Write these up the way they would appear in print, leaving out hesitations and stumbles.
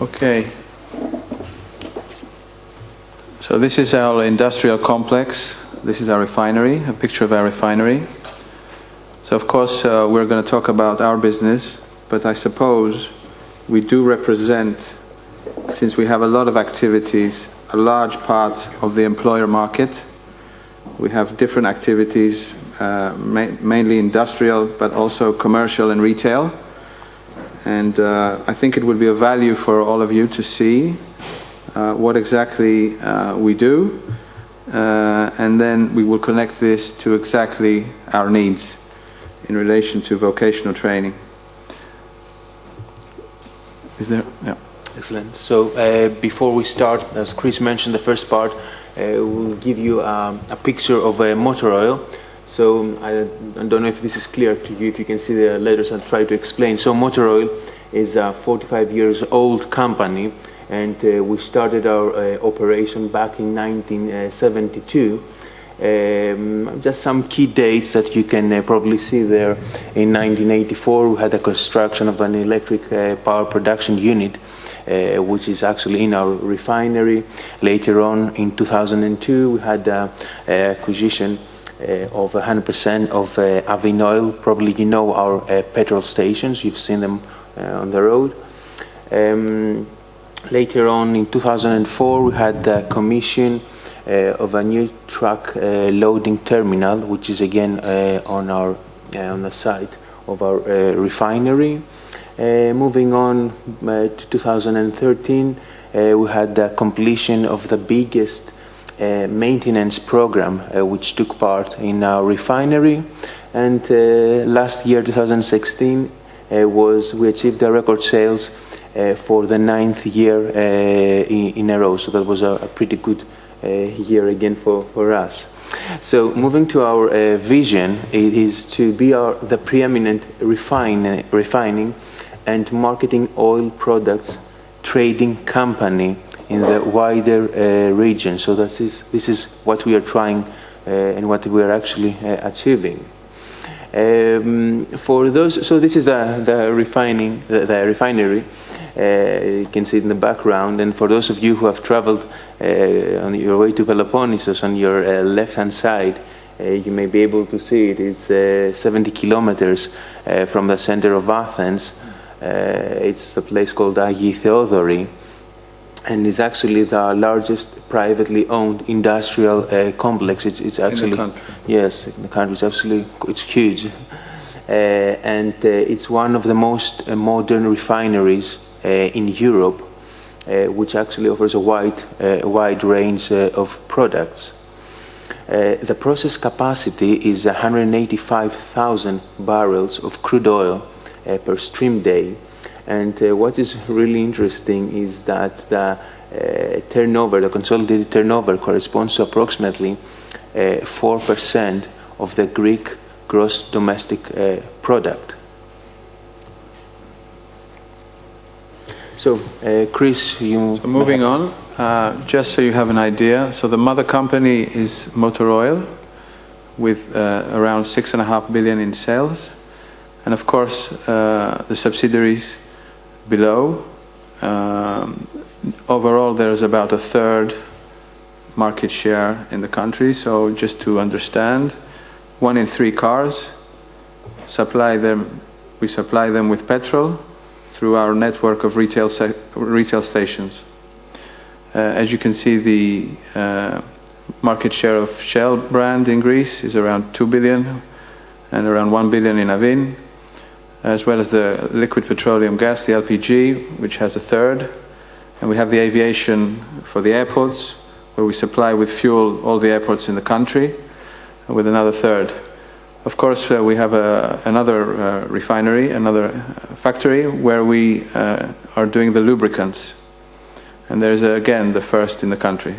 Okay. So this is our industrial complex. This is our refinery, a picture of our refinery. So of course we're going to talk about our business, but I suppose we do represent, since we have a lot of activities, a large part of the employer market. We have different activities, mainly industrial, but also commercial and retail. And I think it would be of value for all of you to see what exactly we do, and then we will connect this to exactly our needs in relation to vocational training. Is there? Yeah. Excellent. So before we start, as Chris mentioned, the first part, we'll give you a picture of a motor oil. So I don't know if this is clear to you, if you can see the letters. I'll try to explain. So Motor Oil is a 45 years old company, and we started our operation back in 1972. Just some key dates that you can probably see there. In 1984, we had the construction of an electric power production unit, which is actually in our refinery. Later on, in 2002, we had the acquisition of 100% of Avin Oil. Probably you know our petrol stations. You've seen them on the road. Later on, in 2004, we had the commission of a new truck loading terminal, which is again on the site of our refinery. Moving on to 2013, we had the completion of the biggest maintenance program which took part in our refinery. And last year, 2016, we achieved the record sales for the 9th year in a row. So that was a pretty good year again for us. So moving to our vision, it is to be the preeminent refining and marketing oil products trading company in the wider region. So this is what we are trying and what we are actually achieving. For those, so this is the refinery. You can see it in the background. And for those of you who have traveled on your way to Peloponnesos, on your left-hand side, you may be able to see it. It's 70 kilometers from the center of Athens. It's a place called Agii Theodori, and it's actually the largest privately owned industrial complex. It's actually, in the country. Yes, in the country. It's huge, and it's one of the most modern refineries in Europe, which actually offers a wide range of products. The process capacity is 185,000 barrels of crude oil per stream day. And what is really interesting is that the turnover, the consolidated turnover, corresponds to approximately 4% of the Greek gross domestic product. So, Chris, you... So moving on, just so you have an idea, so the mother company is Motor Oil, with around 6.5 billion in sales. And of course, the subsidiaries below. Overall, there's about a third market share in the country. So just to understand, 1 in 3 cars, we supply them with petrol through our network of retail stations. As you can see, the market share of Shell brand in Greece is around 2 billion and around 1 billion in Avin, as well as the liquid petroleum gas, the LPG, which has a third. And we have the aviation for the airports, where we supply with fuel all the airports in the country, with another third. Of course, we have another refinery, another factory, where we are doing the lubricants. And there's, again, the first in the country.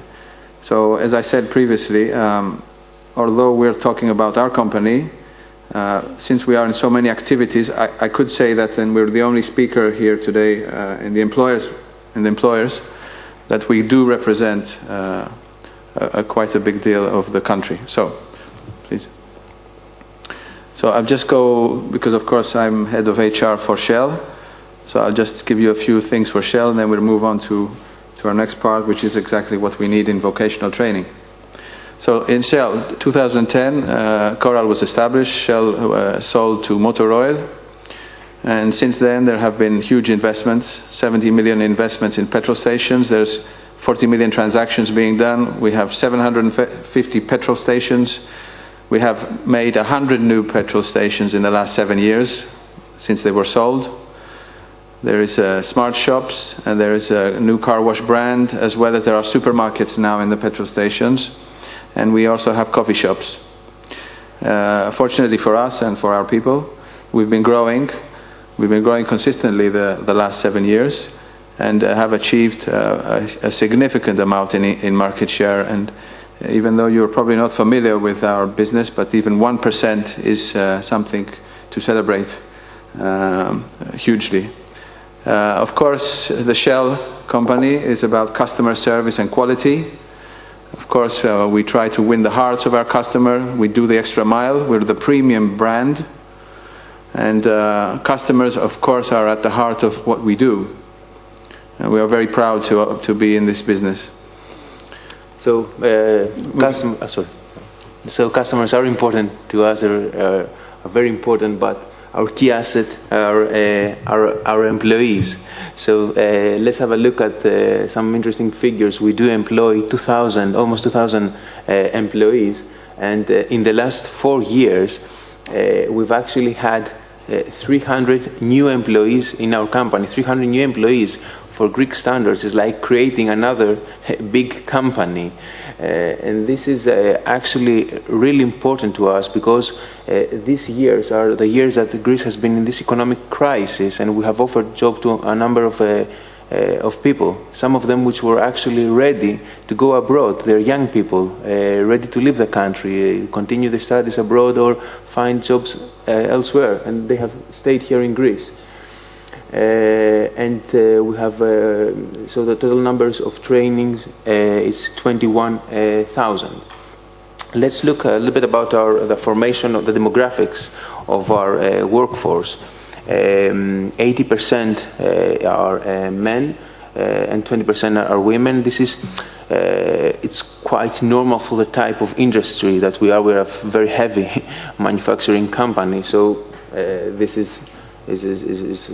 So, as I said previously, although we're talking about our company, since we are in so many activities, I could say that, and we're the only speaker here today in the employers, that we do represent quite a big deal of the country. So, please. So I'll just go, because of course I'm head of HR for Shell. So I'll just give you a few things for Shell, and then we'll move on to our next part, which is exactly what we need in vocational training. So in Shell, 2010, Coral was established. Shell sold to Motor Oil. And since then, there have been huge investments, 70 million investments in petrol stations. There's 40 million transactions being done. We have 750 petrol stations. We have made 100 new petrol stations in the last 7 years since they were sold. There is smart shops, and there is a new car wash brand, as well as there are supermarkets now in the petrol stations. And we also have coffee shops. Fortunately for us and for our people, we've been growing. We've been growing consistently the last 7 years, and have achieved a significant amount in market share. And even though you're probably not familiar with our business, but even 1% is something to celebrate hugely. Of course, the Shell company is about customer service and quality. Of course, we try to win the hearts of our customer. We do the extra mile. We're the premium brand. And customers, of course, are at the heart of what we do. And we are very proud to be in this business. So, customers are important to us, are very important, but our key asset are our employees. So let's have a look at some interesting figures. We do employ almost 2,000 employees, and in the last 4 years, we've actually had 300 new employees in our company. 300 new employees for Greek standards is like creating another big company. And this is actually really important to us, because these years are the years that Greece has been in this economic crisis, and we have offered job to a number of people, some of them which were actually ready to go abroad. They're young people, ready to leave the country, continue their studies abroad or find jobs elsewhere, and they have stayed here in Greece. We have, so the total numbers of trainings is 21,000. Let's look a little bit about the formation of the demographics of our workforce. 80% are men and 20% are women. This is it's quite normal for the type of industry that we are. We're a very heavy manufacturing company, so this is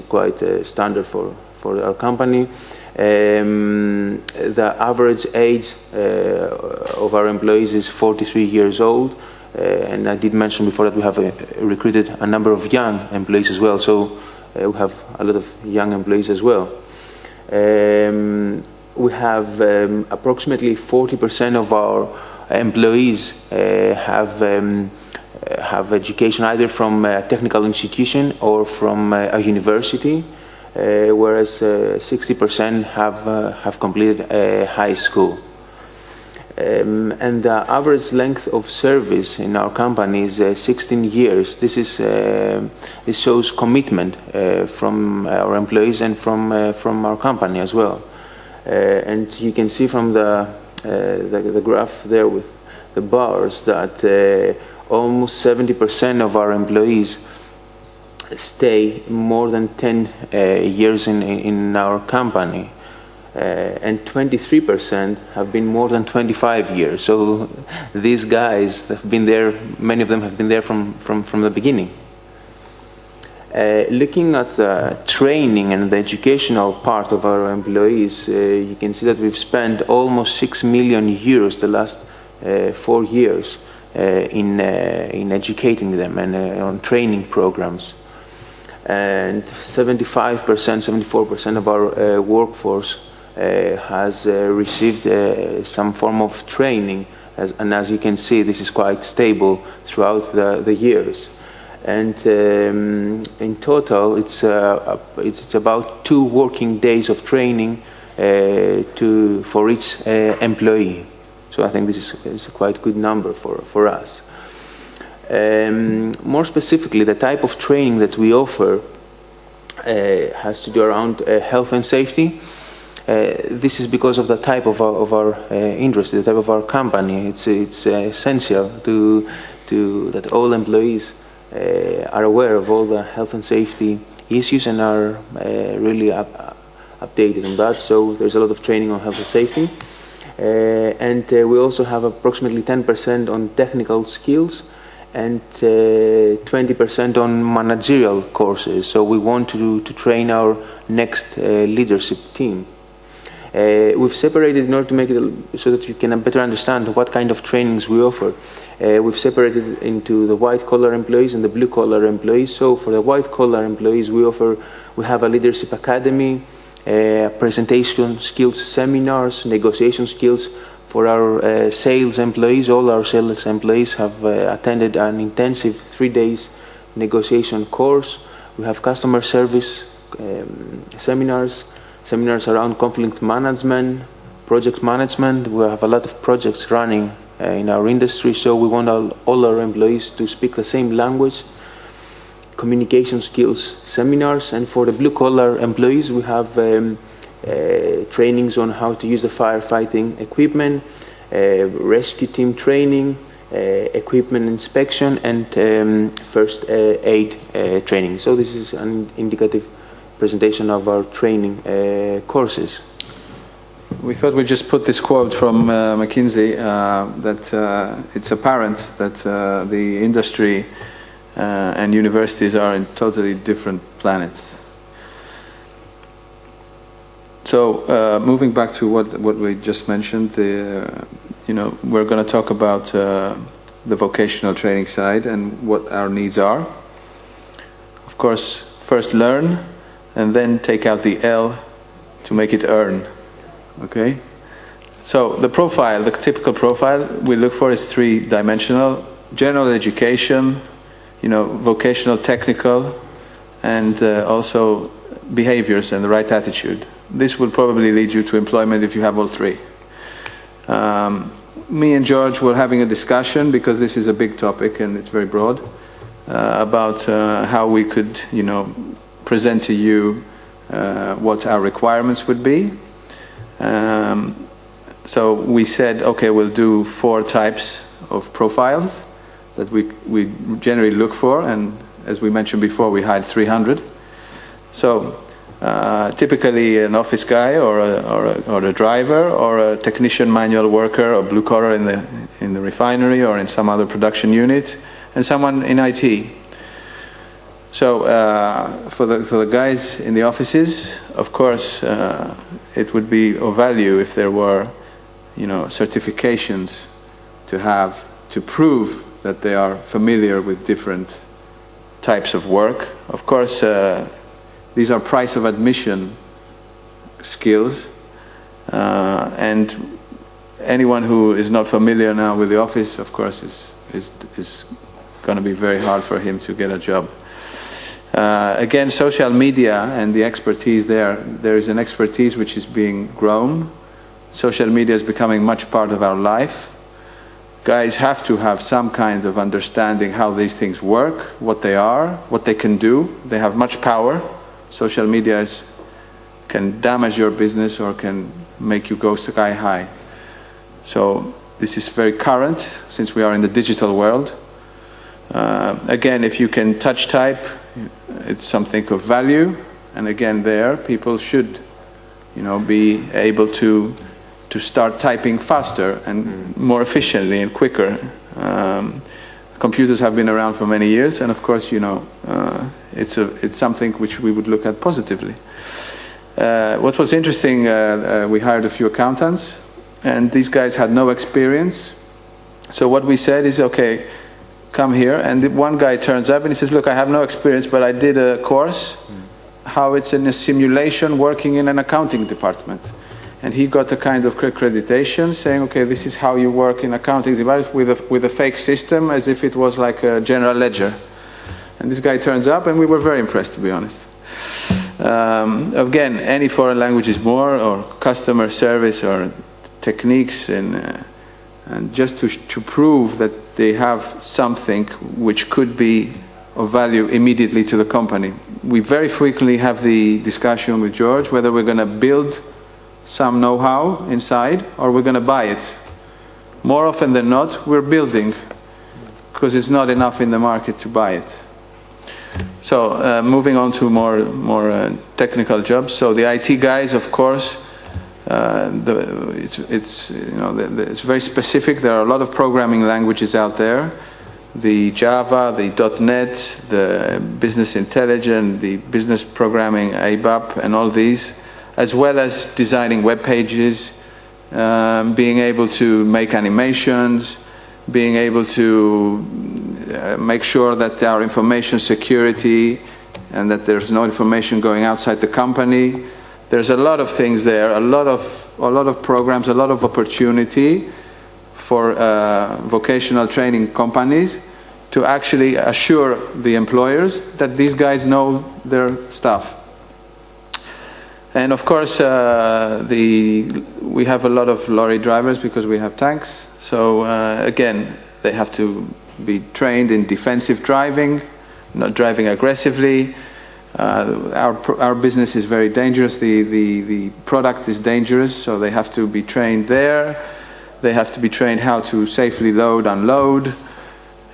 quite standard for our company. The average age of our employees is 43 years old, and I did mention before that we have recruited a number of young employees as well, so we have a lot of young employees as well. We have approximately 40% of our employees have education either from a technical institution or from a university, whereas 60% have completed high school. And the average length of service in our company is 16 years. This shows commitment from our employees and from our company as well. And you can see from the graph there with the bars that almost 70% of our employees stay more than 10 years in our company, and 23% have been more than 25 years. So these guys have been there, many of them have been there from the beginning. Looking at the training and the educational part of our employees, you can see that we've spent almost 6 million euros the last 4 years in educating them and on training programs. And 75%, 74% of our workforce has received some form of training, and as you can see, this is quite stable throughout the years. And in total, it's about 2 working days of training for each employee. So I think this is a quite good number for us. More specifically, the type of training that we offer has to do around health and safety. This is because of the type of our industry, the type of our company. It's essential that all employees are aware of all the health and safety issues and are really updated on that. So there's a lot of training on health and safety. And we also have approximately 10% on technical skills and 20% on managerial courses. So we want to train our next leadership team. We've separated, in order to make it so that you can better understand what kind of trainings we offer, we've separated into the white-collar employees and the blue-collar employees. So for the white-collar employees, we have a leadership academy, presentation skills seminars, negotiation skills. For our sales employees, all our sales employees have attended an intensive 3 days negotiation course. We have customer service seminars around conflict management, project management. We have a lot of projects running in our industry, so we want all our employees to speak the same language. Communication skills seminars, and for the blue-collar employees, we have trainings on how to use the firefighting equipment, rescue team training, equipment inspection, and first aid training. So this is an indicative presentation of our training courses. We thought we'd just put this quote from McKinsey that it's apparent that the industry and universities are in totally different planets. So moving back to what we just mentioned, we're going to talk about the vocational training side and what our needs are. Of course, first learn, and then take out the L to make it earn. Okay? So the profile, the typical profile we look for is three-dimensional: general education, vocational, technical, and also behaviors and the right attitude. This will probably lead you to employment if you have all three. Me and George were having a discussion, because this is a big topic and it's very broad, about how we could, present to you what our requirements would be. So we said, okay, we'll do 4 types of profiles that we generally look for, and as we mentioned before, we hired 300. So typically an office guy or a driver or a technician, manual worker, or blue collar in the refinery or in some other production unit, and someone in IT. So for the guys in the offices, of course, it would be of value if there were, certifications to prove that they are familiar with different types of work. Of course, these are price of admission skills, and anyone who is not familiar now with the office, of course, is going to be very hard for him to get a job. Again, social media and the expertise there is an expertise which is being grown. Social media is becoming much part of our life. Guys have to have some kind of understanding how these things work, what they are, what they can do. They have much power. Social media can damage your business or can make you go sky high. So this is very current, since we are in the digital world. Again, if you can touch type, it's something of value. And again, there people should, be able to start typing faster and more efficiently and quicker. Computers have been around for many years, and of course, it's something which we would look at positively. What was interesting, we hired a few accountants, and these guys had no experience. So what we said is, okay, come here. And one guy turns up and he says, look, I have no experience, but I did a course, how it's in a simulation working in an accounting department. And he got a kind of accreditation saying, okay, this is how you work in accounting department with a fake system, as if it was like a general ledger. And this guy turns up, and we were very impressed, to be honest. Again, any foreign language is more, or customer service, or techniques, and just to prove that they have something which could be of value immediately to the company. We very frequently have the discussion with George whether we're going to build some know-how inside or we're going to buy it. More often than not, we're building, because it's not enough in the market to buy it. So moving on to more technical jobs. So the IT guys, of course, it's very specific. There are a lot of programming languages out there. The Java, the .NET, the Business Intelligence, the Business Programming ABAP, and all these, as well as designing web pages, being able to make animations, being able to make sure that our information security and that there's no information going outside the company. There's a lot of things there, a lot of programs, a lot of opportunity for vocational training companies to actually assure the employers that these guys know their stuff. And of course, we have a lot of lorry drivers because we have tanks. So again, they have to be trained in defensive driving, not driving aggressively. Our business is very dangerous. The product is dangerous, so they have to be trained there. They have to be trained how to safely load, unload,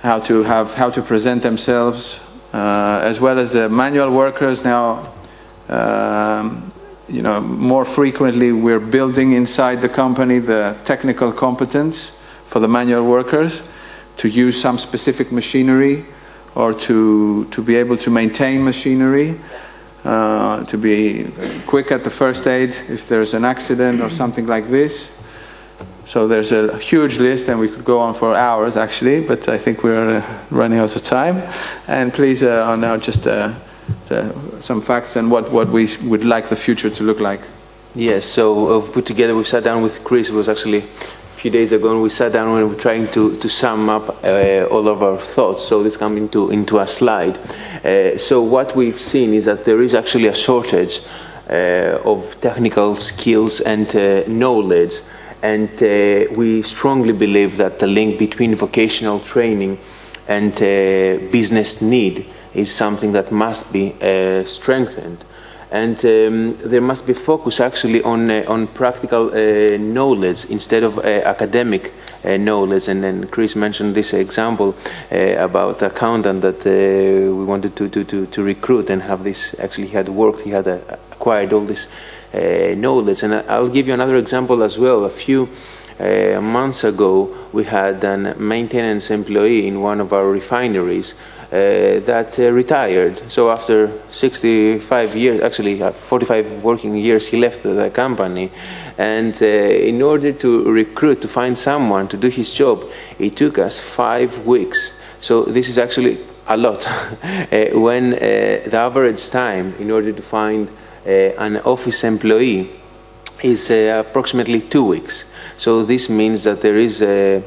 how to present themselves, as well as the manual workers now. More frequently we're building inside the company the technical competence for the manual workers to use some specific machinery or to be able to maintain machinery, to be quick at the first aid if there's an accident or something like this. So there's a huge list, and we could go on for hours actually, but I think we're running out of time. And please, now just some facts and what we would like the future to look like. Yes, so put together, we sat down with Chris. It was actually a few days ago, and we sat down and we were trying to sum up all of our thoughts. So this comes into a slide. So what we've seen is that there is actually a shortage of technical skills and knowledge, and we strongly believe that the link between vocational training and business need is something that must be strengthened, and there must be focus actually on practical knowledge instead of academic knowledge. And then Chris mentioned this example about the accountant that we wanted to recruit and have this. Actually, he had worked, he had acquired all this knowledge. And I'll give you another example as well. A few months ago, we had a maintenance employee in one of our refineries that retired. So after 65 years, actually 45 working years, he left the company. And in order to find someone to do his job, it took us 5 weeks. So this is actually a lot. When the average time in order to find an office employee is approximately 2 weeks. So this means that there is a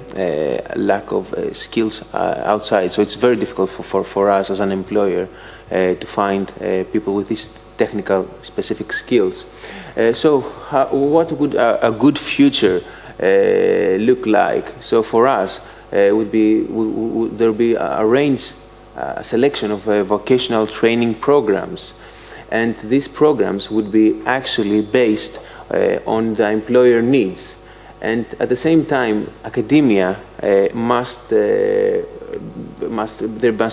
lack of skills outside. So it's very difficult for us as an employer to find people with these technical specific skills. So what would a good future look like? So for us, would there be a range, a selection of vocational training programs, and these programs would be actually based on the employer needs. And at the same time, academia there must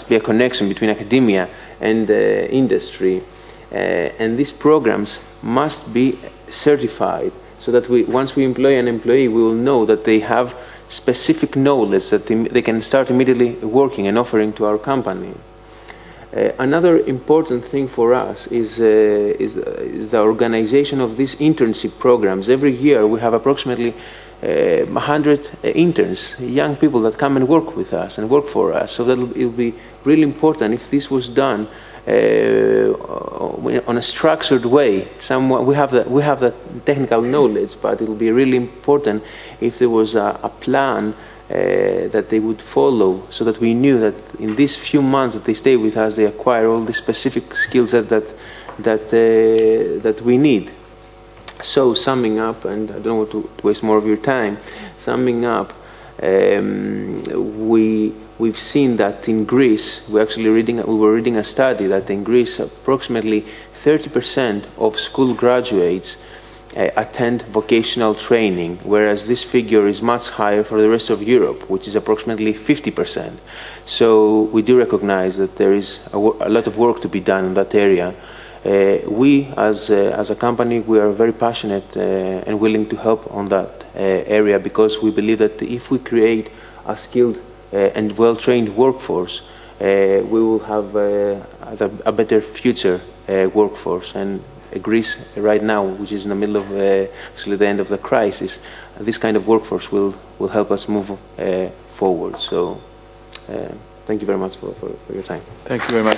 be a connection between academia and industry, and these programs must be certified so that once we employ an employee, we will know that they have specific knowledge that they can start immediately working and offering to our company. Another important thing for us is the organization of these internship programs. Every year we have approximately 100 interns, young people that come and work with us and work for us. So that it will be really important if this was done on a structured way. We have the technical knowledge, but it will be really important if there was a plan that they would follow, so that we knew that in these few months that they stay with us, they acquire all the specific skills that we need. So summing up, and I don't want to waste more of your time, summing up, we've seen that in Greece, we were reading a study that in Greece approximately 30% of school graduates attend vocational training, whereas this figure is much higher for the rest of Europe, which is approximately 50%. So we do recognize that there is a lot of work to be done in that area. We, as a company, we are very passionate and willing to help on that area, because we believe that if we create a skilled and well-trained workforce, we will have a better future workforce. And Greece right now, which is in the middle of actually the end of the crisis, this kind of workforce will help us move forward. So thank you very much for your time. Thank you very much.